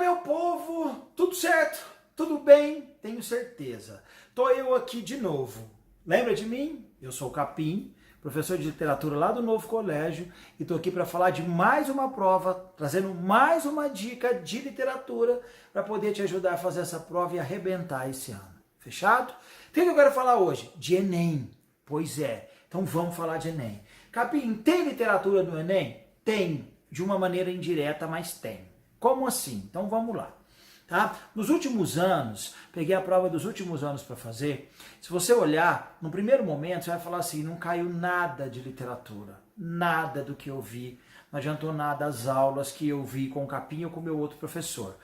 meu povo, tudo certo? Tudo bem? Tenho certeza. Tô eu aqui de novo. Lembra de mim? Eu sou o Capim, professor de literatura lá do Novo Colégio, e tô aqui para falar de mais uma prova, trazendo mais uma dica de literatura para poder te ajudar a fazer essa prova e arrebentar esse ano. Fechado? O que eu quero falar hoje? De Enem. Pois é. Então vamos falar de Enem. Capim, tem literatura no Enem? Tem, de uma maneira indireta, mas tem. Como assim? Então vamos lá. Tá? Nos últimos anos, peguei a prova dos últimos anos para fazer. Se você olhar, no primeiro momento, você vai falar assim, não caiu nada de literatura, nada do que eu vi, não adiantou nada as aulas que eu vi com o Capim ou com o meu outro professor.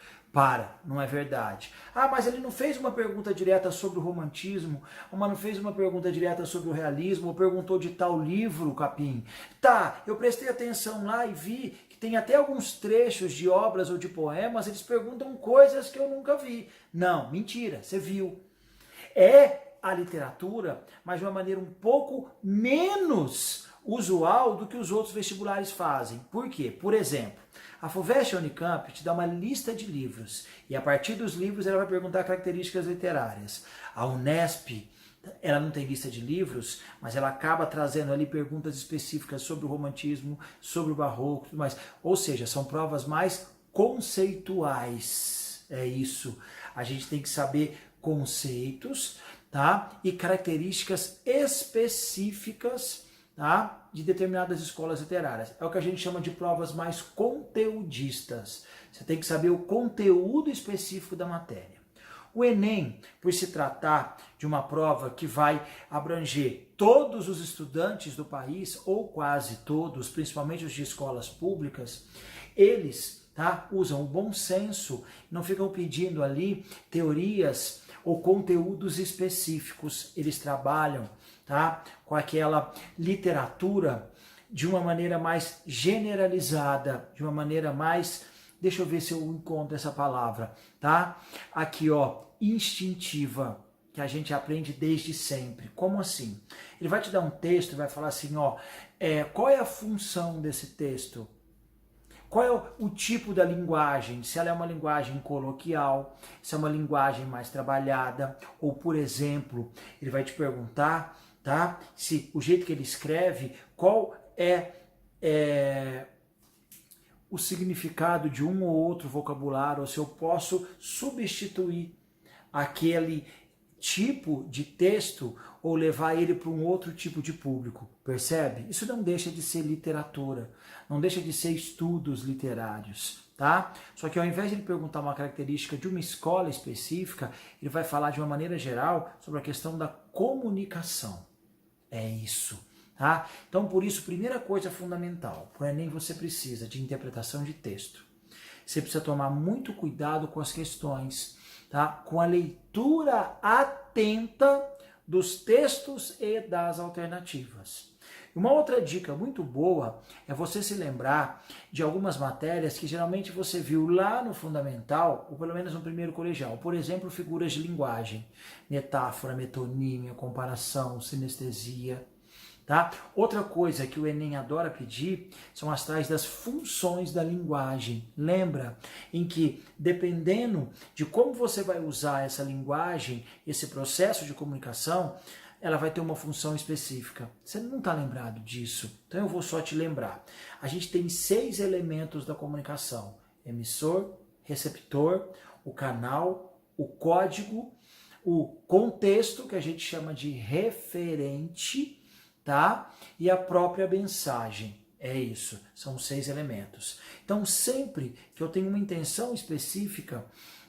Não é verdade. Ah, mas ele não fez uma pergunta direta sobre o romantismo, mas não fez uma pergunta direta sobre o realismo, ou perguntou de tal livro, Capim. Tá, eu prestei atenção lá e vi que tem até alguns trechos de obras ou de poemas, eles perguntam coisas que eu nunca vi. Não, mentira, você viu. É a literatura, mas de uma maneira um pouco menos usual do que os outros vestibulares fazem. Por quê? Por exemplo, a FUVEST Unicamp te dá uma lista de livros e a partir dos livros ela vai perguntar características literárias. A Unesp, ela não tem lista de livros, mas ela acaba trazendo ali perguntas específicas sobre o romantismo, sobre o barroco, tudo mais. Ou seja, são provas mais conceituais. É isso. A gente tem que saber conceitos, tá? E características específicas, tá? De determinadas escolas literárias. É o que a gente chama de provas mais conteudistas. Você tem que saber o conteúdo específico da matéria. O Enem, por se tratar de uma prova que vai abranger todos os estudantes do país, ou quase todos, principalmente os de escolas públicas, eles usam o bom senso, não ficam pedindo ali teorias ou conteúdos específicos. Eles trabalham com aquela literatura de uma maneira mais generalizada, de uma maneira mais, deixa eu ver se eu encontro essa palavra, aqui ó, instintiva, que a gente aprende desde sempre. Como assim? Ele vai te dar um texto e vai falar assim, ó, qual é a função desse texto? Qual é o tipo da linguagem? Se ela é uma linguagem coloquial, se é uma linguagem mais trabalhada, ou, por exemplo, ele vai te perguntar, se o jeito que ele escreve, qual é o significado de um ou outro vocabulário, ou se eu posso substituir aquele tipo de texto ou levar ele para um outro tipo de público, percebe? Isso não deixa de ser literatura, não deixa de ser estudos literários, tá? Só que ao invés de ele perguntar uma característica de uma escola específica, ele vai falar de uma maneira geral sobre a questão da comunicação. É isso, tá? Então, por isso, primeira coisa fundamental, para o Enem você precisa de interpretação de texto. Você precisa tomar muito cuidado com as questões, com a leitura atenta dos textos e das alternativas. Uma outra dica muito boa é você se lembrar de algumas matérias que geralmente você viu lá no fundamental, ou pelo menos no primeiro colegial. Por exemplo, figuras de linguagem, metáfora, metonímia, comparação, sinestesia. Outra coisa que o Enem adora pedir são as tais das funções da linguagem. Lembra? Em que, dependendo de como você vai usar essa linguagem, esse processo de comunicação, ela vai ter uma função específica. Você não está lembrado disso? Então eu vou só te lembrar. A gente tem 6 elementos da comunicação: emissor, receptor, o canal, o código, o contexto, que a gente chama de referente, e a própria mensagem. É isso, são 6 elementos. Então, sempre que eu tenho uma intenção específica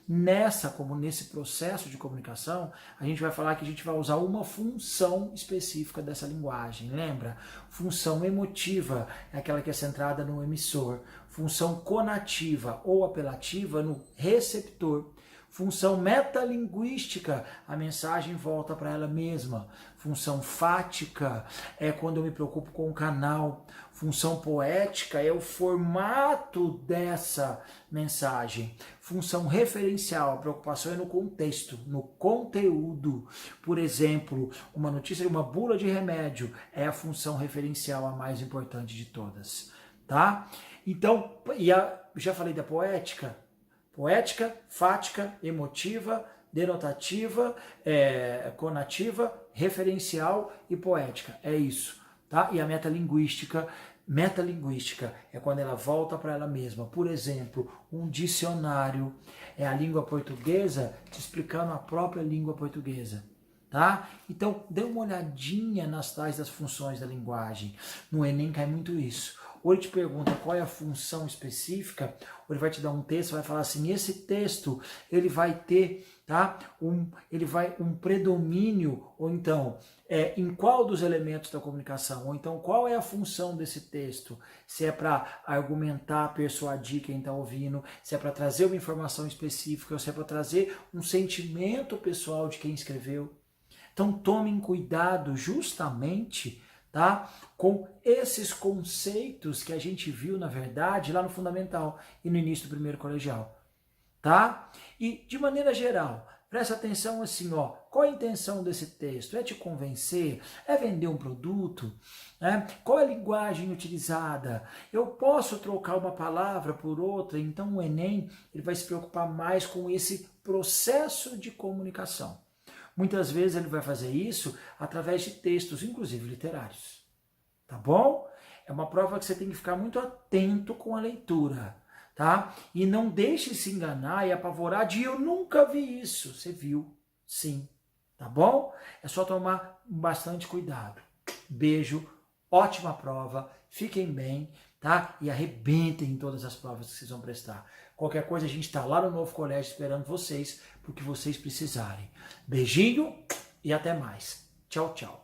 nesse processo de comunicação, a gente vai falar que a gente vai usar uma função específica dessa linguagem. Lembra? Função emotiva é aquela que é centrada no emissor. Função conativa ou apelativa no receptor. Função metalinguística, a mensagem volta para ela mesma. Função fática é quando eu me preocupo com o canal. Função poética é o formato dessa mensagem. Função referencial, a preocupação é no contexto, no conteúdo. Por exemplo, uma notícia de uma bula de remédio é a função referencial, a mais importante de todas. Então, já falei da poética? Poética, fática, emotiva, denotativa, conativa, referencial e poética. É isso, tá? E a metalinguística é quando ela volta para ela mesma. Por exemplo, um dicionário é a língua portuguesa te explicando a própria língua portuguesa. Tá? Então, dê uma olhadinha nas tais das funções da linguagem. No Enem cai muito isso. Ou ele te pergunta qual é a função específica, ou ele vai te dar um texto, vai falar assim, esse texto ele vai ter, tá, um predomínio, ou então, em qual dos elementos da comunicação, ou então qual é a função desse texto, se é para argumentar, persuadir quem está ouvindo, se é para trazer uma informação específica, ou se é para trazer um sentimento pessoal de quem escreveu. Então tomem cuidado justamente, tá, com esses conceitos que a gente viu, na verdade, lá no fundamental e no início do primeiro colegial. Tá? E de maneira geral, presta atenção assim, ó, qual a intenção desse texto? É te convencer? É vender um produto? Qual é a linguagem utilizada? Eu posso trocar uma palavra por outra? Então o Enem ele vai se preocupar mais com esse processo de comunicação. Muitas vezes ele vai fazer isso através de textos, inclusive literários. Tá bom? É uma prova que você tem que ficar muito atento com a leitura, tá? E não deixe se enganar e apavorar de eu nunca vi isso. Você viu, sim. Tá bom? É só tomar bastante cuidado. Beijo, ótima prova, fiquem bem, tá? E arrebentem em todas as provas que vocês vão prestar. Qualquer coisa, a gente está lá no Novo Colégio esperando vocês, porque vocês precisarem. Beijinho e até mais. Tchau, tchau.